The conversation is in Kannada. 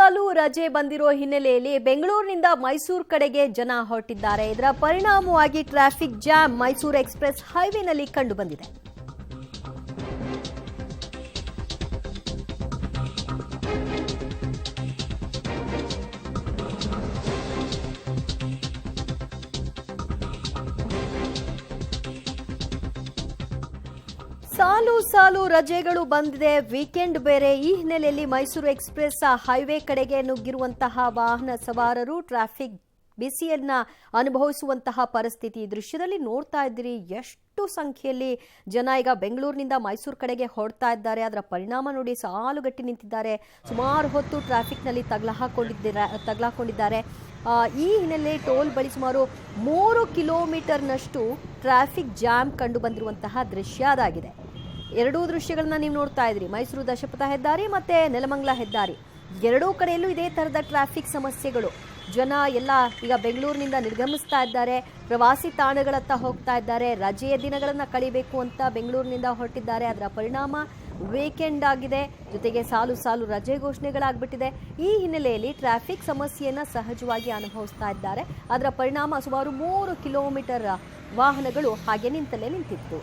ಸಾಲು ರಜೆ ಬಂದಿರೋ ಹಿನ್ನೆಲೆಯಲ್ಲಿ ಬೆಂಗಳೂರಿನಿಂದ ಮೈಸೂರು ಕಡೆಗೆ ಜನ ಹೊರಟಿದ್ದಾರೆ. ಇದರ ಪರಿಣಾಮವಾಗಿ ಟ್ರಾಫಿಕ್ ಜಾಮ್ ಮೈಸೂರು ಎಕ್ಸ್‌ಪ್ರೆಸ್ ಹೈವೇನಲ್ಲಿ ಕಂಡು ಬಂದಿದೆ. ಸಾಲು ರಜೆಗಳು ಬಂದಿದೆ, ವೀಕೆಂಡ್ ಬೇರೆ. ಈ ಹಿನ್ನೆಲೆಯಲ್ಲಿ ಮೈಸೂರು ಎಕ್ಸ್‌ಪ್ರೆಸ್ ಹೈವೇ ಕಡೆಗೆ ನುಗ್ಗಿರುವಂತಹ ವಾಹನ ಸವಾರರು ಟ್ರಾಫಿಕ್ ಬಿಸಿಯನ್ನ ಅನುಭವಿಸುವಂತಹ ಪರಿಸ್ಥಿತಿ ದೃಶ್ಯದಲ್ಲಿ ನೋಡ್ತಾ ಇದ್ದೀರಿ. ಎಷ್ಟು ಸಂಖ್ಯೆಯಲ್ಲಿ ಜನ ಈಗ ಬೆಂಗಳೂರಿನಿಂದ ಮೈಸೂರು ಕಡೆಗೆ ಹೊರಡ್ತಾ ಇದ್ದಾರೆ. ಅದರ ಪರಿಣಾಮ ನೋಡಿ, ಸಾಲುಗಟ್ಟಿ ನಿಂತಿದ್ದಾರೆ. ಸುಮಾರು ಹೊತ್ತು ಟ್ರಾಫಿಕ್ನಲ್ಲಿ ತಗಲಾಕೊಂಡಿದ್ದಾರೆ. ಈ ಹಿನ್ನೆಲೆ ಟೋಲ್ ಬಳಿ ಸುಮಾರು 3 ಕಿಲೋಮೀಟರ್ನಷ್ಟು ಟ್ರಾಫಿಕ್ ಜಾಮ್ ಕಂಡು ಬಂದಿರುವಂತಹ ದೃಶ್ಯ ಅದಾಗಿದೆ. ಎರಡೂ ದೃಶ್ಯಗಳನ್ನ ನೀವು ನೋಡ್ತಾ ಇದ್ರಿ. ಮೈಸೂರು ದಶಪಥ ಹೆದ್ದಾರಿ ಮತ್ತೆ ನೆಲಮಂಗಲ ಹೆದ್ದಾರಿ ಎರಡೂ ಕಡೆಯಲ್ಲೂ ಇದೇ ತರದ ಟ್ರಾಫಿಕ್ ಸಮಸ್ಯೆಗಳು. ಜನ ಎಲ್ಲ ಈಗ ಬೆಂಗಳೂರಿನಿಂದ ನಿರ್ಗಮಿಸ್ತಾ ಇದ್ದಾರೆ, ಪ್ರವಾಸಿ ತಾಣಗಳತ್ತ ಹೋಗ್ತಾ ಇದ್ದಾರೆ, ರಜೆಯ ದಿನಗಳನ್ನ ಕಳಿಬೇಕು ಅಂತ ಬೆಂಗಳೂರಿನಿಂದ ಹೊರಟಿದ್ದಾರೆ. ಅದರ ಪರಿಣಾಮ ವೀಕೆಂಡ್ ಆಗಿದೆ, ಜೊತೆಗೆ ಸಾಲು ರಜೆ ಘೋಷಣೆಗಳಾಗ್ಬಿಟ್ಟಿದೆ. ಈ ಹಿನ್ನೆಲೆಯಲ್ಲಿ ಟ್ರಾಫಿಕ್ ಸಮಸ್ಯೆಯನ್ನ ಸಹಜವಾಗಿ ಅನುಭವಿಸ್ತಾ ಇದ್ದಾರೆ. ಅದರ ಪರಿಣಾಮ ಸುಮಾರು 3 ಕಿಲೋಮೀಟರ್ ವಾಹನಗಳು ಹಾಗೆ ನಿಂತಿತ್ತು.